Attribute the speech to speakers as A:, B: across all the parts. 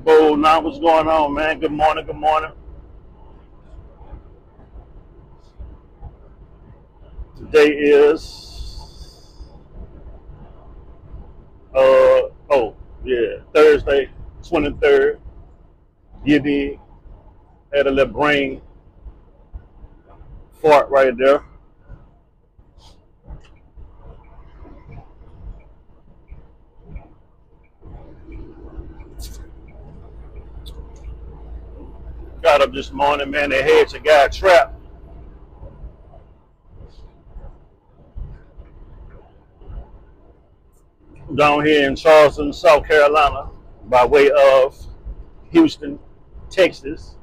A: Oh, now what's going on, man? Good morning, good morning. Today is Thursday, 23rd. You did had a little brain fart right there. Got up this morning, man. They had your guy trapped down here in Charleston, South Carolina, by way of Houston, Texas.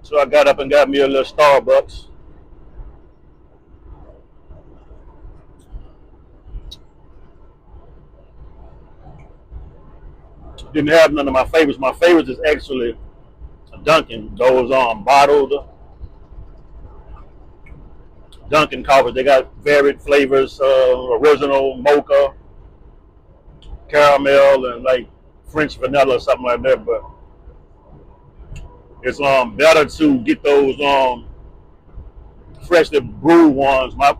A: So I got up and got me a little Starbucks. Didn't have none of my favorites. My favorites is actually Dunkin'. Those bottled Dunkin' coffees. They got varied flavors: original, mocha, caramel, and like French vanilla or something like that. But it's better to get those freshly brewed ones. My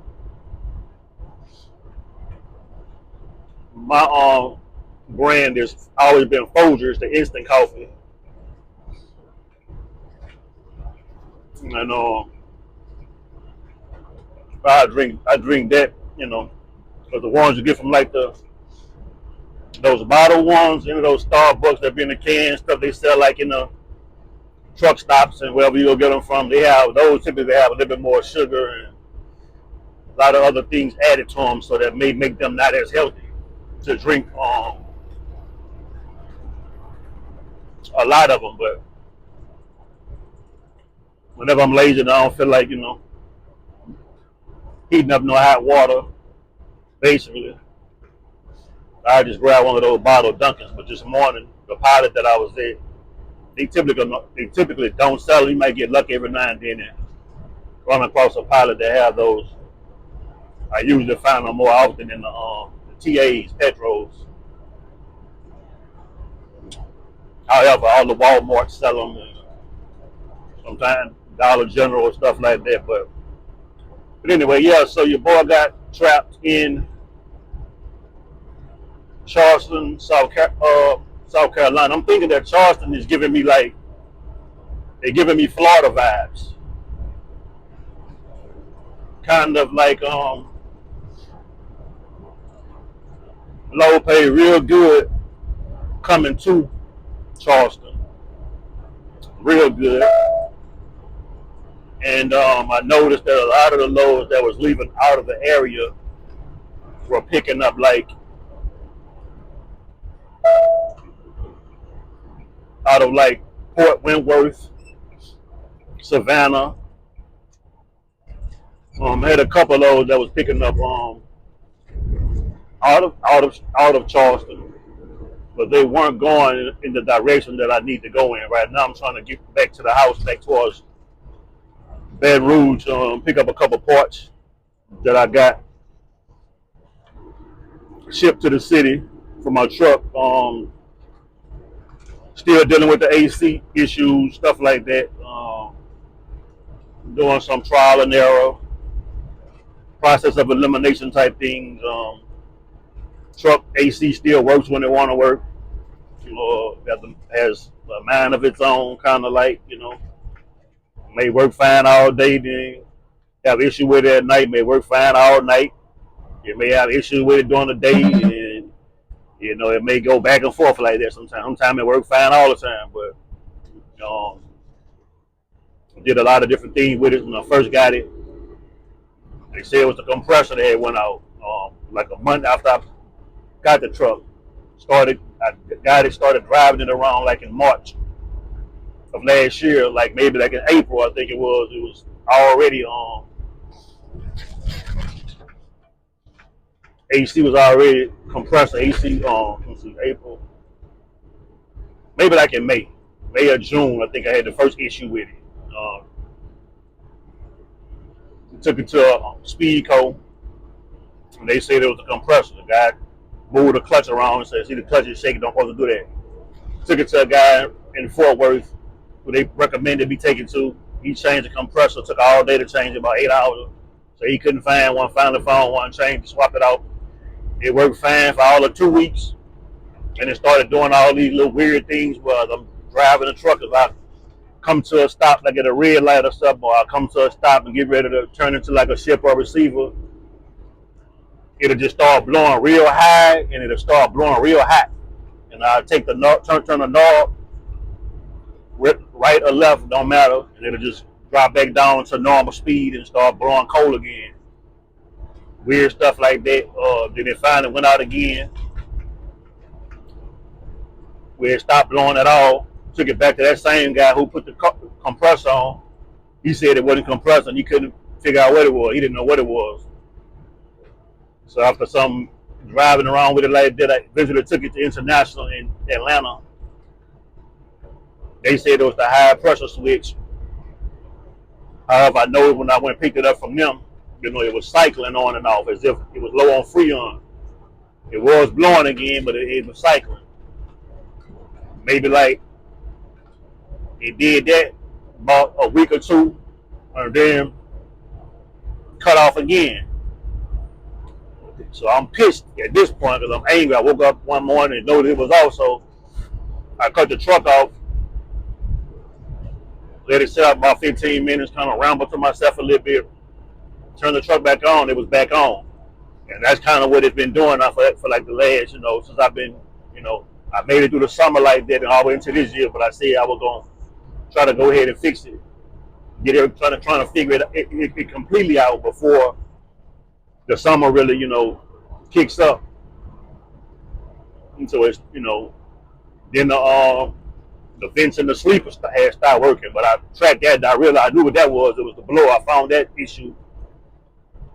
A: brand has always been Folgers, the instant coffee, and I drink that, because the ones you get from like those bottle ones, those Starbucks that be in the can stuff they sell like in the truck stops and wherever you go get them from, they have those typically have a little bit more sugar and a lot of other things added to them, so that may make them not as healthy to drink a lot of them. But whenever I'm lazy and I don't feel like heating up no hot water, basically I just grab one of those bottled Dunkins. But this morning, the pilot that I was at, they typically don't sell. You might get lucky every now and then and run across a pilot that have those. I usually find them more often in the TAs, Petros. However, all the Walmarts sell them, and sometimes Dollar General or stuff like that. But anyway, yeah. So your boy got trapped in Charleston, South Carolina. I'm thinking that Charleston is giving me like they're giving me Florida vibes, kind of like low pay, real good coming to Charleston, real good. And I noticed that a lot of the loads that was leaving out of the area were picking up like out of like Port Wentworth, Savannah. Had a couple of those that was picking up out of Charleston, but they weren't going in the direction that I need to go in. Right now, I'm trying to get back to the house, back towards Baton Rouge, pick up a couple parts that I got shipped to the city for my truck. Still dealing with the AC issues, stuff like that. Doing some trial and error, process of elimination type things. Truck AC still works when it want to work. Has a mind of its own, kind of like may work fine all day, then have issue with it at night. May work fine all night. You may have issues with it during the day, and it may go back and forth like that. Sometimes it works fine all the time, but um, did a lot of different things with it when I first got it. They said it was the compressor that had went out. Like a month after I got the truck, started driving it around like in March of last year, like maybe like in April, I think it was. It was already AC was already compressor AC. Let's see, April, maybe like in May or June. I think I had the first issue with it. Took it to Speedco. And they said it was a compressor. The guy moved the clutch around and said, see, the clutch is shaking, don't supposed to do that. Took it to a guy in Fort Worth who they recommended be taken to. He changed the compressor, took all day to change it, about 8 hours. So he couldn't find one, finally found one, changed, swapped it out. It worked fine for all of 2 weeks. And it started doing all these little weird things where I'm driving the truck. If I come to a stop, like at a red light or something, or I come to a stop and get ready to turn into like a ship or receiver, it'll just start blowing real high and it'll start blowing real hot. And I'll take the knob, turn the knob, right or left, don't matter, and it'll just drop back down to normal speed and start blowing cold again. Weird stuff like that. Then it finally went out again, where it stopped blowing at all. Took it back to that same guy who put the compressor on. He said it wasn't compressor and he couldn't figure out what it was. He didn't know what it was. So after some driving around with it like that, I eventually took it to International in Atlanta. They said it was the high pressure switch. However, I know when I went and picked it up from them, it was cycling on and off as if it was low on Freon. It was blowing again, but it was cycling. Maybe like it did that about a week or two, and then cut off again. So I'm pissed at this point because I'm angry. I woke up one morning and noticed it was off, so I cut the truck off, let it sit out about 15 minutes, kind of ramble to myself a little bit, turn the truck back on, it was back on. And that's kind of what it's been doing now for like the last, since I've been, I made it through the summer like that and all the way into this year, but I said I was going to try to go ahead and fix it. Get it, trying to figure it completely out before the summer really, kicks up. And so it's, then the vents and the sleepers had started working, but I tracked that and I realized I knew what that was. It was the blower. I found that issue.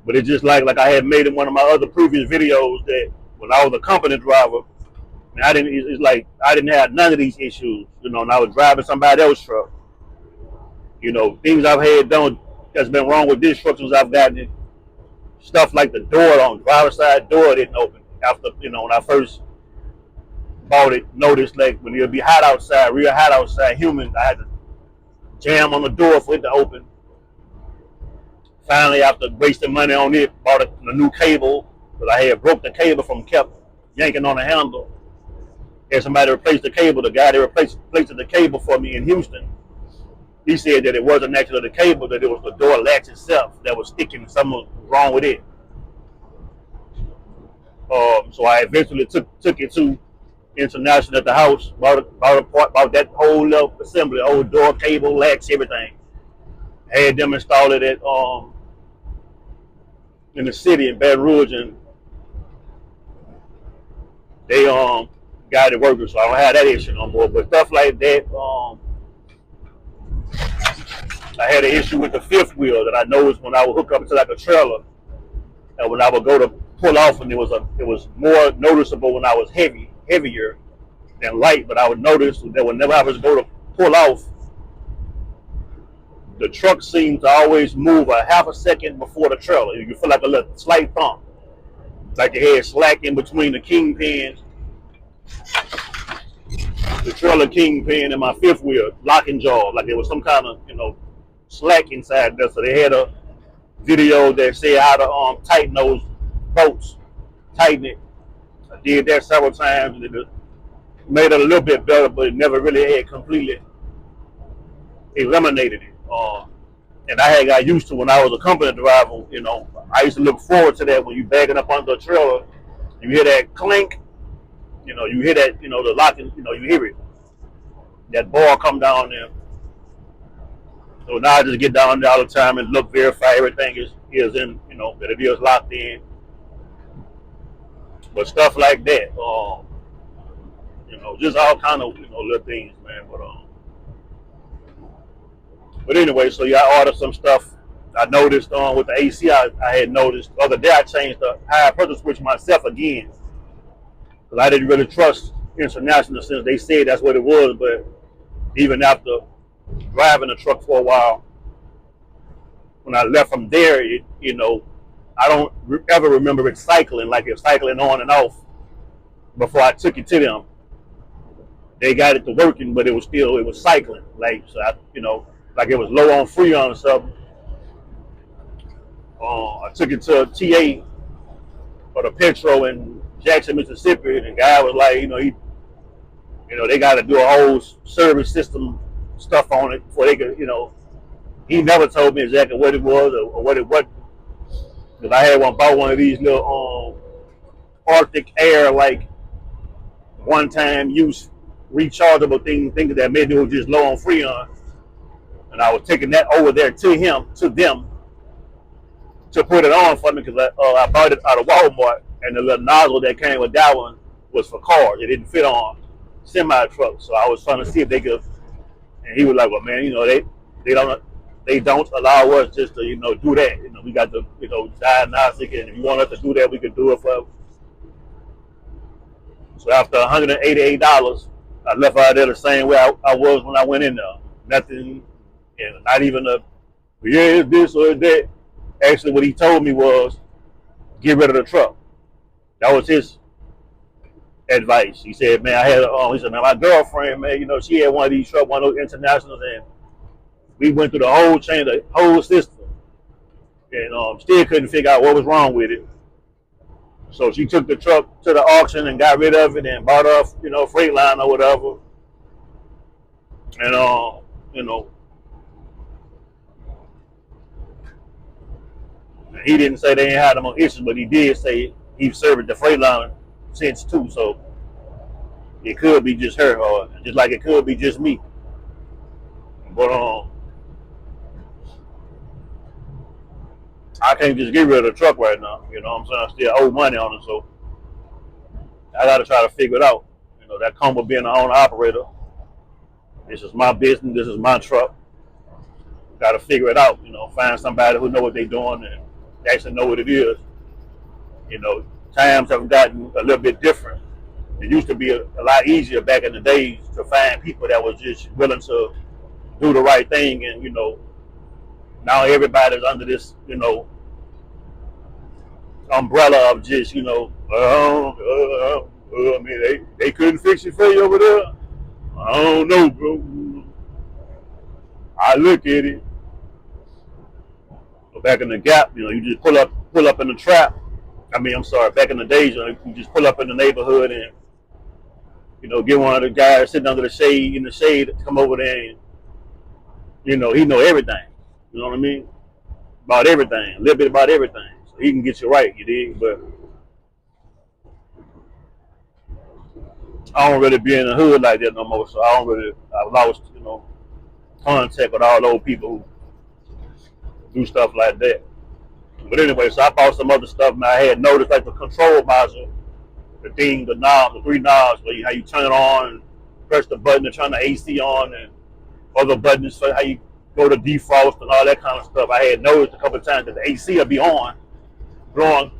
A: But it's just like I had made in one of my other previous videos that when I was a company driver, I didn't have none of these issues, and I was driving somebody else's truck. Things I've had done that's been wrong with this truck since I've gotten it. Stuff like the door on driver's side door didn't open after, when I first bought it. Noticed like when it'll be hot outside, real hot outside, humid, I had to jam on the door for it to open. Finally, after wasting money on it, bought a new cable because I had broke the cable from kept yanking on the handle. Had somebody replace the cable. The guy that replaced the cable for me in Houston, he said that it wasn't actually the cable, that it was the door latch itself that was sticking. Something was wrong with it. So I eventually took it to International at the house, bought that whole little assembly, whole door, cable, latch, everything. Had them install it at in the city in Baton Rouge, and they got it working, so I don't have that issue no more. But stuff like that, I had an issue with the fifth wheel that I noticed when I would hook up to like a trailer, and when I would go to pull off, and it was more noticeable when I was heavier than light. But I would notice that whenever I was go to pull off, the truck seemed to always move a half a second before the trailer. You feel like a little slight thump, like the head slack in between the kingpins, the trailer kingpin, and my fifth wheel locking jaw, like there was some kind of slack inside there. So they had a video that said how to tighten those bolts, tighten it. I did that several times, and it made it a little bit better, but it never really had completely eliminated it. And I had got used to when I was a company driver. I used to look forward to that when you backing up under a trailer, you hear that clink. You hear that, the locking. You hear it. That ball come down there. So now I just get down there all the time and look, verify everything is in, that it is locked in. But stuff like that, just all kind of, little things, man. But anyway, so yeah, I ordered some stuff. I noticed with the AC, I had noticed the other day I changed the high pressure switch myself again. Because I didn't really trust International since they said that's what it was. But even after driving the truck for a while, when I left from there, I don't ever remember it cycling, like it's cycling on and off before I took it to them. They got it to working, but it was cycling. Like, so like it was low on Freon or something. I took it to a TA for the Petro in Jackson, Mississippi, and the guy was like, they got to do a whole service system stuff on it before they could, he never told me exactly what it was or what it wasn't. Because I had bought one of these little Arctic Air, like one-time use rechargeable things that maybe it was just low on Freon. And I was taking that over there to them, to put it on for me because I bought it out of Walmart, and the little nozzle that came with that one was for cars. It didn't fit on semi trucks, so I was trying to see if they could. And he was like, "Well, man, they don't allow us just to do that. We got the diagnostic, and if you want us to do that, we could do it for." So after $188, I left out there the same way I was when I went in there. Nothing, and not even it's this or that. Actually, what he told me was, get rid of the truck. That was his advice. He said, man, he said, man, my girlfriend, man, she had one of these trucks, one of those internationals, and we went through the whole chain, the whole system, and still couldn't figure out what was wrong with it. So she took the truck to the auction and got rid of it and bought off, Freightliner or whatever. And, he didn't say they ain't had no issues, but he did say he served the Freightliner since too. So it could be just her, or just like it could be just me. But I can't just get rid of the truck right now. You know what I'm saying? I still owe money on it, so I got to try to figure it out. That comes with being an owner operator. This is my business. This is my truck. Got to figure it out. Find somebody who know what they're doing and actually know what it is. Times have gotten a little bit different. It used to be a lot easier back in the days to find people that was just willing to do the right thing, and now everybody's under this umbrella of just I mean they couldn't fix it for you over there. I don't know, bro. I look at it. Back in the Gap, you just pull up in the trap. I'm sorry, back in the days, you just pull up in the neighborhood and get one of the guys sitting under the shade to come over there, and he know everything. You know what I mean? About everything, a little bit about everything. So he can get you right, you dig? But I don't really be in the hood like that no more. So I've lost contact with all those people who do stuff like that. But anyway, so I bought some other stuff, and I had noticed like the control module, the thing, the knob, the three knobs, how you turn it on and press the button to turn the AC on, and other buttons for how you go to defrost and all that kind of stuff. I had noticed a couple of times that the AC will be on, blowing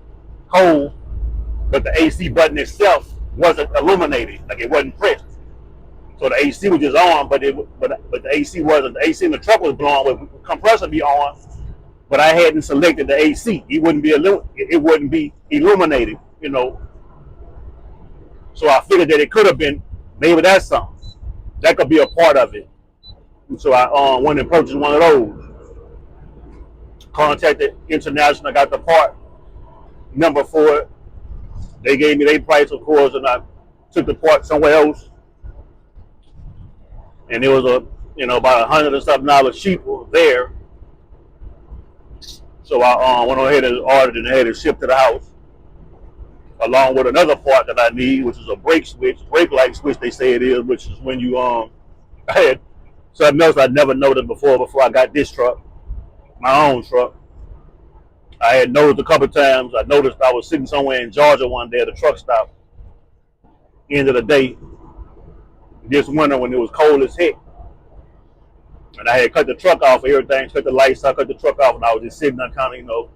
A: cold, but the AC button itself wasn't illuminated, like it wasn't pressed. So the AC was just on, but the AC wasn't. The AC in the truck was blowing, with the compressor be on, but I hadn't selected the AC. It wouldn't be illuminated, So I figured that it could have been, maybe that's something. That could be a part of it. And so I went and purchased one of those. Contacted International, got the part number for it. They gave me their price, of course, and I took the part somewhere else. And it was about $100 or something cheaper there. So I went ahead and ordered it and had it shipped to the house, along with another part that I need, which is a brake light switch. They say it is, which is when you I had something else I'd never noticed before I got this truck, my own truck. I had noticed a couple of times. I noticed I was sitting somewhere in Georgia one day at a truck stop, end of the day, this winter when it was cold as heck. And I had cut the truck off, everything, cut the lights, I cut the truck off, and I was just sitting there kind of,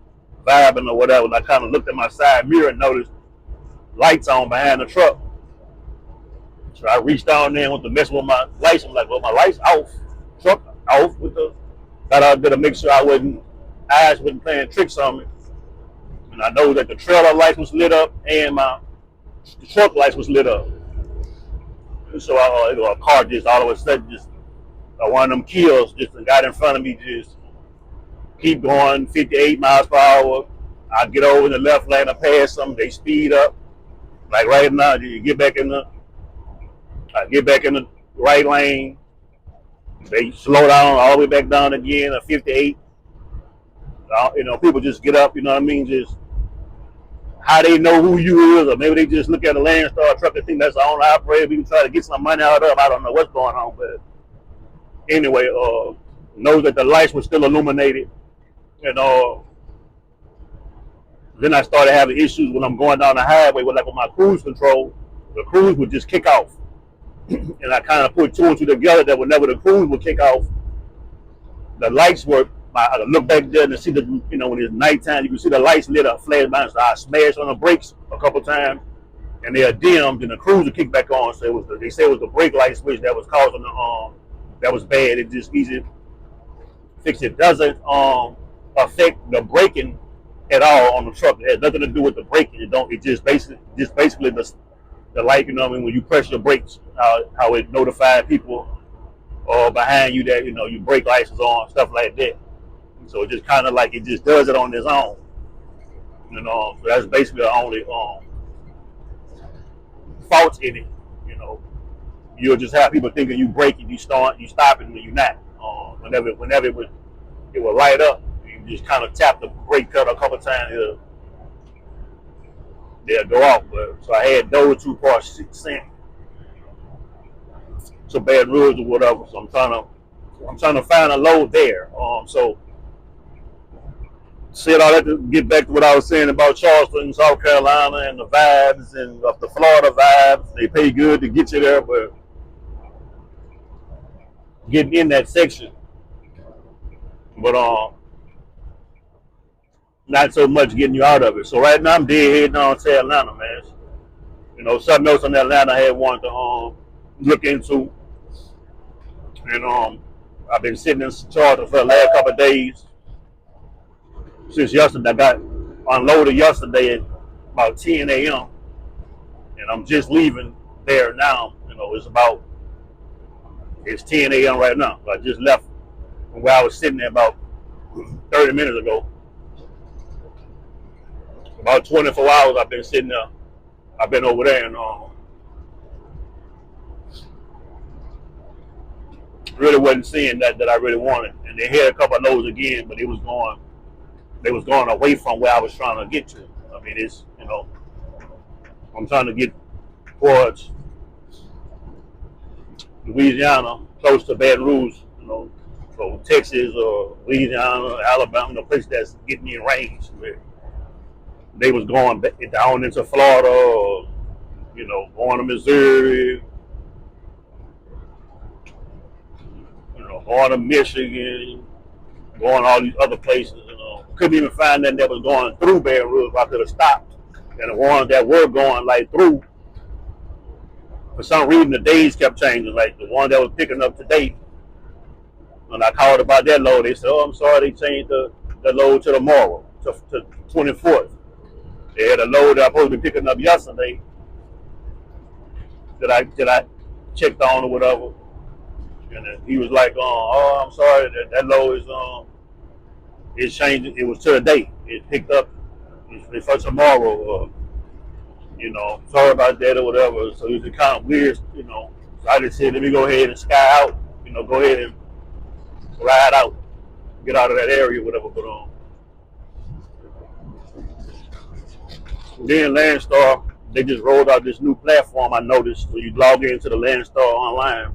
A: vibing or whatever. And I kind of looked at my side mirror and noticed lights on behind the truck. So I reached down there and went to mess with my lights. I'm like, well, my lights off, truck off. Thought I better make sure eyes wasn't playing tricks on me. And I know that the trailer lights was lit up and the truck lights was lit up. And so a car just all of a sudden just one of them kills just got in front of me, just keep going 58 miles per hour. I get over in the left lane, I pass them, they speed up. Like right now, I get back in the right lane. They slow down all the way back down again at 58. People just get up, you know what I mean? Just how they know who you is, or maybe they just look at a Landstar truck and think that's the owner operator. We can try to get some money out of them. I don't know what's going on, but anyway, knows that the lights were still illuminated, and then I started having issues when I'm going down the highway with my cruise control. The cruise would just kick off, and I kind of put two and two together that whenever the cruise would kick off, the lights were. I look back there and see when it's nighttime, you can see the lights lit up, flash by. So I smashed on the brakes a couple times, and they are dimmed, and the cruise would kick back on. So they say it was the brake light switch that was causing that was bad. It just easy to fix. It doesn't affect the braking at all on the truck. It has nothing to do with the braking. It just basically the light. You know what I mean? When you press your brakes, how it notifies people behind you that your brake lights is on, stuff like that. So it just kind of it just does it on its own. So that's basically the only faults in it. You'll just have people thinking you braking, you stopping when you're not. Whenever it will light up, you just kind of tap the brake pedal a couple times, they'll go off. So I had those two parts sent to Baton Rouge or whatever. So I'm trying to find a load there. So said all that to get back to what I was saying about Charleston, South Carolina, and the vibes and the Florida vibes. They pay good to get you there, but getting in that section, but not so much getting you out of it. So right now I'm dead heading on to Atlanta, man. Something else in Atlanta I had wanted to look into, and I've been sitting in Charleston for the last couple of days. Since yesterday, I got unloaded yesterday at about 10 a.m. and I'm just leaving there now. It's 10 a.m. right now. I just left from where I was sitting there about 30 minutes ago. About 24 hours I've been sitting there. I've been over there and really wasn't seeing that I really wanted. And they had a couple of those again, but they was going away from where I was trying to get to. I mean, it's, I'm trying to get towards Louisiana, close to Baton Rouge, so Texas or Louisiana, Alabama, places that's getting in range. Where they was going down into Florida or, going to Missouri, going to Michigan, going all these other places. Couldn't even find nothing that was going through Baton Rouge. I could have stopped. And the ones that were going through, for some reason the days kept changing. Like the one that was picking up today, when I called about that load, they said, "Oh, I'm sorry, they changed the load to tomorrow, to 24th." They had a load that I was supposed to be picking up yesterday that I checked on or whatever, and he was like, "Oh, I'm sorry, that load is it's changed. It was to the day. It picked up for tomorrow. Sorry about that or whatever." So it was kind of weird, So I just said, let me go ahead and sky out. Go ahead and ride out, get out of that area, whatever. But then Landstar, they just rolled out this new platform. I noticed when you log into the Landstar online.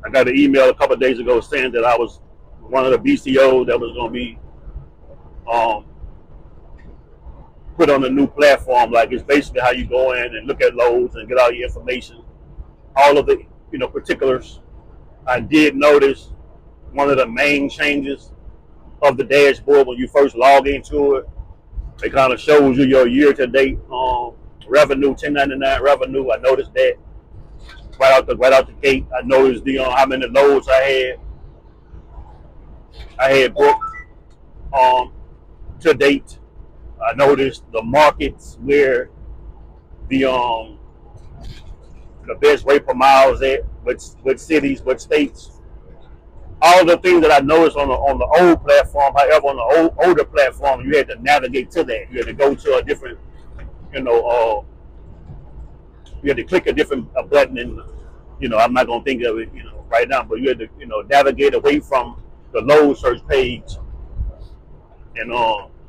A: I got an email a couple of days ago saying that I was one of the BCOs that was going to be put on a new platform. Like it's basically how you go in and look at loads and get all your information, all of the particulars. I did notice one of the main changes of the dashboard when you first log into it. It kind of shows you your year-to-date revenue, 1099 revenue. I noticed that right out the gate. I noticed how many loads I had booked to date. I noticed the markets where the the best rate per mile is at, what cities, what states. All the things that I noticed on the old platform. However, on the older platform, you had to navigate to that. You had to go to a different, you know, you had to click a different button, and I'm not gonna think of it, right now. But you had to, navigate away from the load search page, and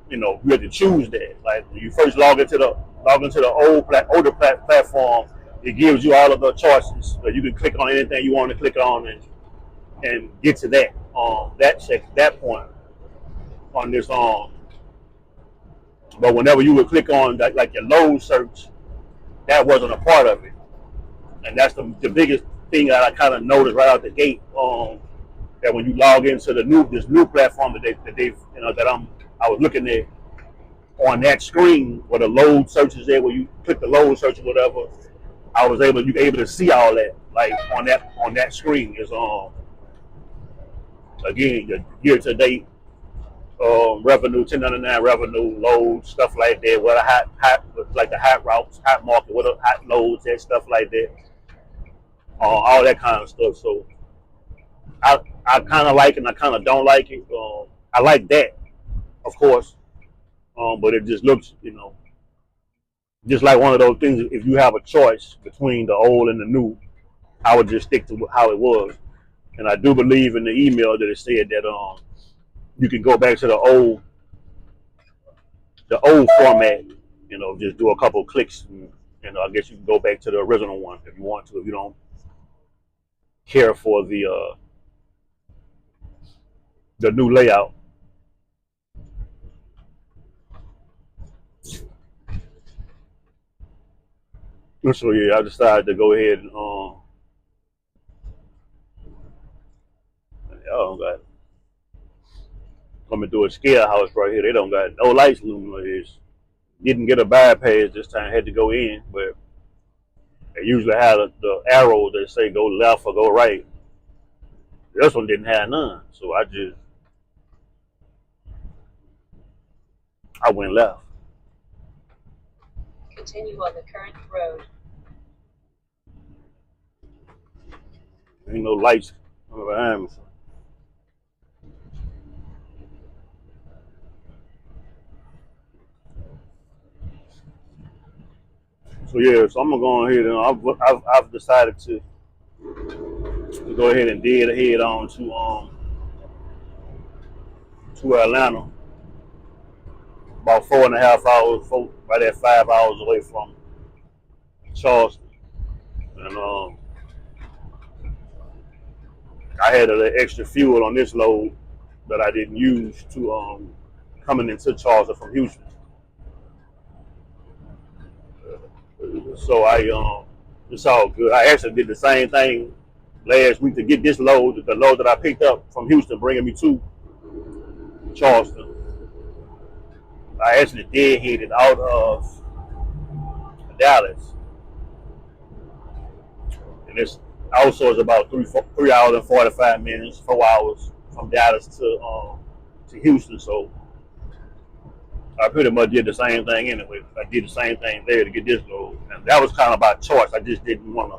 A: you had to choose that. Like when you first log into the older platform, it gives you all of the choices. So you can click on anything you want to click on and get to that point on this But whenever you would click on that, like your load search, that wasn't a part of it, and that's the biggest thing that I kind of noticed right out the gate. That when you log into this new platform that I was looking at on that screen where the load search is there, where you click the load search or whatever, you able to see all that like on that screen is again your year to date revenue, 1099 revenue, loads, stuff like that. What a hot like the hot routes, hot market, what a hot loads, that stuff like that, all that kind of stuff. So I kind of like it, and I kind of don't like it. I like that, of course, but it just looks, just like one of those things. If you have a choice between the old and the new, I would just stick to how it was. And I do believe in the email that it said that you can go back to the old format, just do a couple of clicks, and I guess you can go back to the original one if you want to, if you don't care for the new layout. So yeah, I decided to go ahead and oh god, coming through a scare house right here. They don't got no lights looming. Didn't get a bypass this time. Had to go in, but they usually have the arrows that say go left or go right. This one didn't have none, so I went left. Continue on the current road. Ain't no lights behind me. So yeah, so I'm gonna go ahead and I've decided to go ahead and head on to Atlanta, about 4.5 hours, right at 5 hours away from Charleston, and I had a little extra fuel on this load that I didn't use to coming into Charleston from Houston. So it's all good. I actually did the same thing last week to get this load, the load that I picked up from Houston, bringing me to Charleston. I actually deadheaded out of Dallas, and it's also is about 3 hours and 45 minutes, 4 hours from Dallas to Houston. So I pretty much did the same thing anyway. I did the same thing there to get this load, and that was kind of by choice. I just didn't want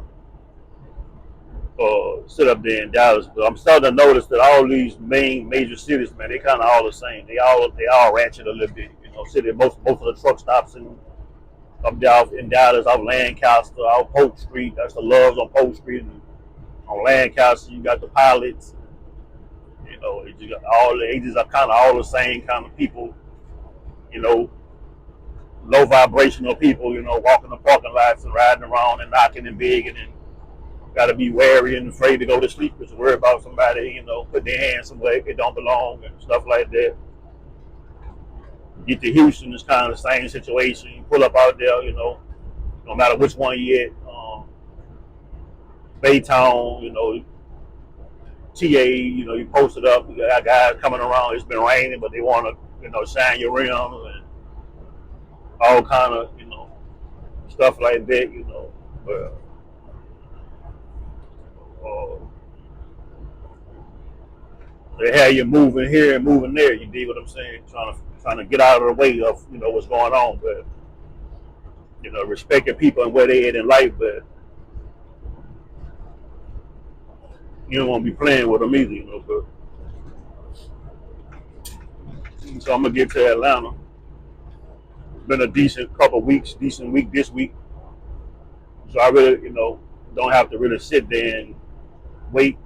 A: to sit up there in Dallas. But I'm starting to notice that all these major cities, man, they kind of all the same. They all ratchet a little bit. City most of the truck stops up there in Dallas, off Lancaster, off Polk Street. That's the Loves on Polk Street. And on Lancaster, you got the Pilots. You got all the ages are kind of all the same kind of people. You know, low vibrational people. Walking the parking lots and riding around and knocking and begging, and got to be wary and afraid to go to sleep because worry about somebody, put their hands somewhere it don't belong and stuff like that. Get to Houston, it's kind of the same situation. You pull up out there, no matter which one you at, Baytown, TA, you post it up. You got guys coming around. It's been raining, but they want to, shine your rims and all kind of, stuff like that, But, uh, They have you moving here and moving there. You dig what I'm saying? Trying to get out of the way of what's going on, but respecting people and where they at in life, but you don't want to be playing with them either. But so I'm gonna get to Atlanta. It's been a decent couple of weeks, decent week this week. So I really, don't have to really sit there and wait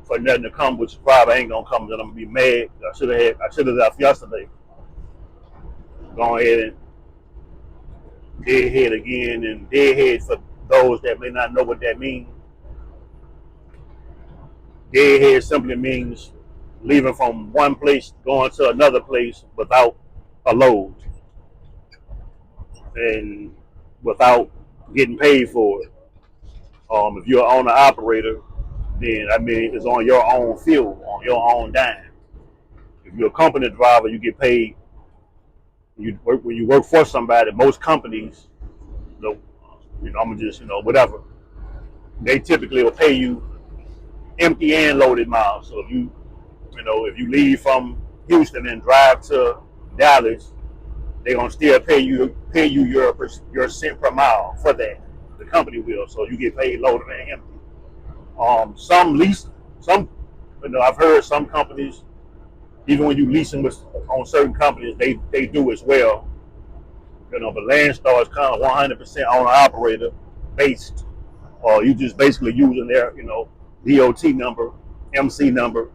A: for nothing to come, which probably ain't gonna come. Then I'm gonna be mad. I should have left yesterday. Go ahead and deadhead again, and deadhead for those that may not know what that means. Deadhead simply means leaving from one place going to another place without a load and without getting paid for it. If you're an owner operator, then I mean it's on your own fuel, on your own dime. If you're a company driver, you get paid. When you work for somebody. Most companies, I'm gonna just whatever. They typically will pay you empty and loaded miles. So if you leave from Houston and drive to Dallas, they're gonna still pay you your cent per mile for that. The company will, so you get paid loaded and empty. Some I've heard some companies, even when you leasing on certain companies, they do as well. But Landstar is kind of 100% owner operator based, or you just basically using their DOT number, MC number,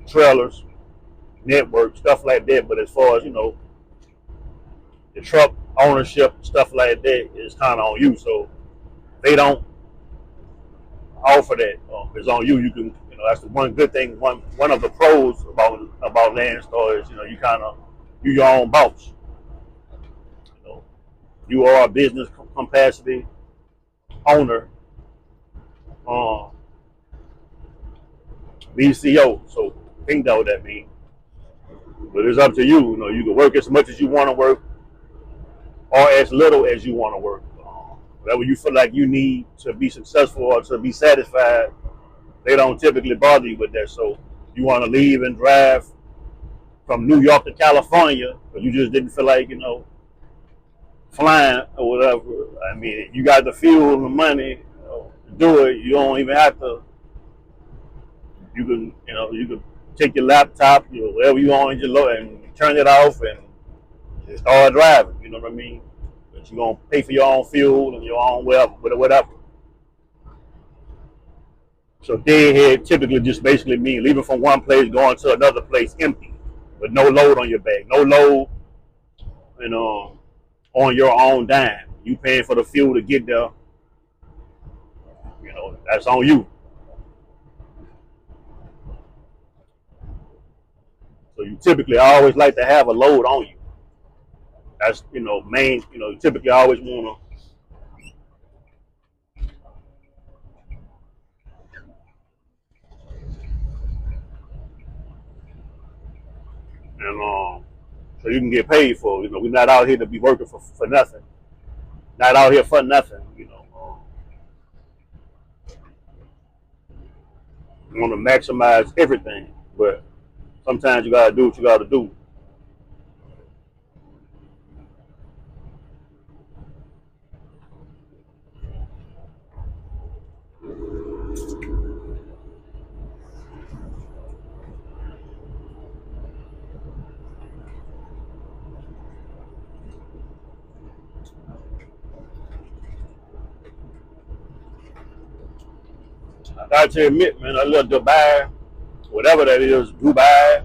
A: trailers, network, stuff like that. But as far as the truck ownership, stuff like that, is kind of on you. So they don't offer that. It's on you. You can, that's the one good thing. One of the pros about Landstar is, you your own boss. You are a business capacity owner, BCO. So think that what that means. But it's up to you. You can work as much as you want to work, or as little as you want to work. Whatever you feel like you need to be successful or to be satisfied, they don't typically bother you with that. So you want to leave and drive from New York to California, but you just didn't feel like flying or whatever. I mean, you got the fuel and the money to do it. You don't even have to. You can take your laptop, whatever you want, and turn it off and just start driving. You know what I mean? But you're gonna pay for your own fuel and your own whatever. So deadhead typically just basically means leaving from one place going to another place empty, with no load on your back, no load, on your own dime. You paying for the fuel to get there. That's on you. So you typically always like to have a load on you. That's main. You typically always wanna. And so you can get paid for. We're not out here to be working for nothing. Not out here for nothing. You want to maximize everything, but sometimes you gotta do what you gotta do. I got to admit, man, I love Dubai, whatever that is, Dubai,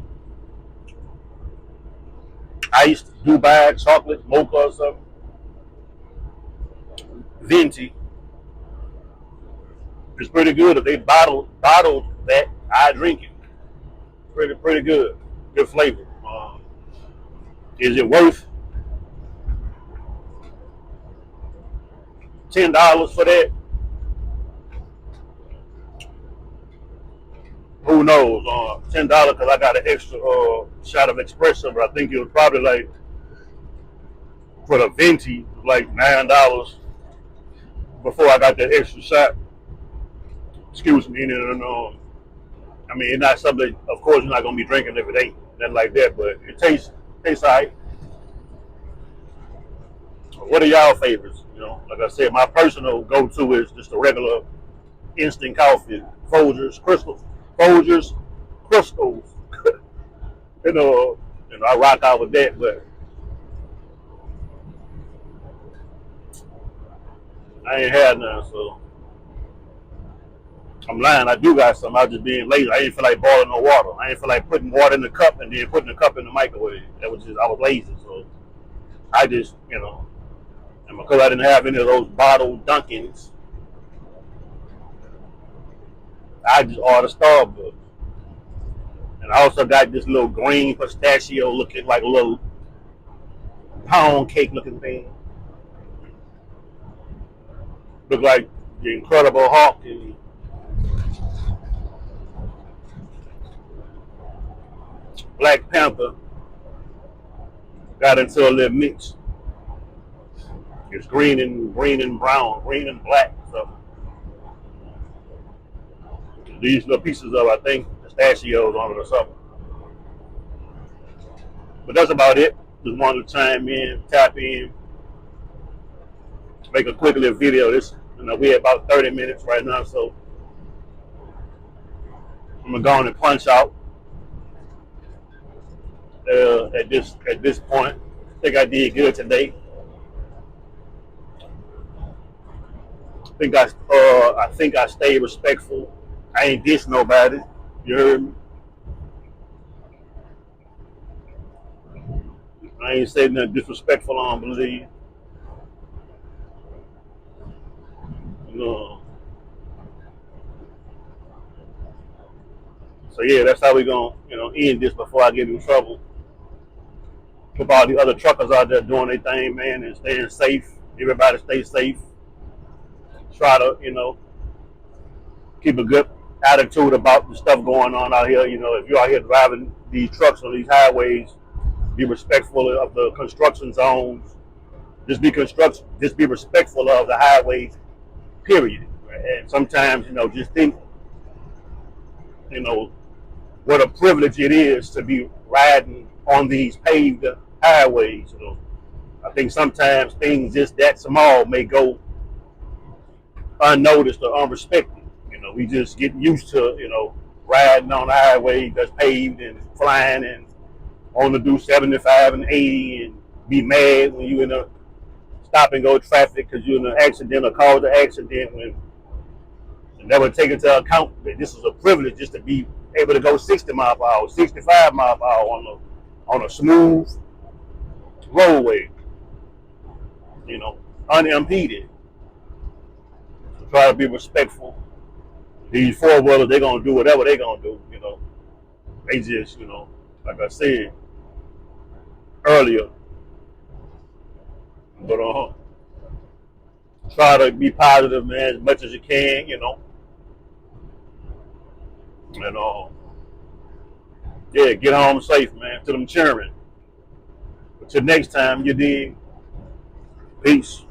A: iced Dubai chocolate mocha or something, venti. It's pretty good. If they bottled that, I drink it. Pretty good. Good flavor. Is it worth $10 for that? Who knows? $10 because I got an extra shot of espresso, but I think it was probably like for the venti like $9 before I got that extra shot. Excuse me, I mean, it's not something. Of course, you're not gonna be drinking if it ain't nothing like that. But it tastes alright. What are y'all favorites? You know, like I said, my personal go-to is just a regular instant coffee, Folgers, Crystals. I rock out with that. But I ain't had none, so I'm lying. I do got some. I was just being lazy. I didn't feel like boiling no water. I didn't feel like putting water in the cup and then putting the cup in the microwave. That was just I was lazy, so I just and because I didn't have any of those bottled Dunkins, I just ordered Starbucks. And I also got this little green pistachio looking like a little pound cake looking thing. Look like the Incredible Hulk and Black Panther got into a little mix. It's green and brown, green and black. So these little pieces of I think pistachios on it or something. But that's about it. Just wanted to chime in, tap in, make a quick little video. We're about 30 minutes right now, so I'm gonna go on and punch out at this point. I think I did good today. I think I stayed respectful. I ain't diss nobody. You heard me? I ain't saying nothing disrespectful. I don't believe. No. So yeah, that's how we gonna end this before I get in trouble. With all the other truckers out there doing their thing, man, and staying safe. Everybody stay safe. Try to keep a good attitude about the stuff going on out here. If you're out here driving these trucks on these highways, be respectful of the construction zones. Just be respectful of the highways, period. And sometimes, just think, what a privilege it is to be riding on these paved highways. I think sometimes things just that small may go unnoticed or unrespected. We just get used to, riding on the highway that's paved and flying and on to do 75 and 80 and be mad when you in a stop and go traffic because you're in an accident or cause an accident when you never take into account that this is a privilege just to be able to go 60 mile per hour, 65 mile per hour on a smooth roadway, unimpeded. So try to be respectful. These four-wheelers, they're going to do whatever they're going to do, They just, like I said earlier, but try to be positive, man, as much as you can, and yeah, get home safe, man, to them children. Until next time, you dig. Peace.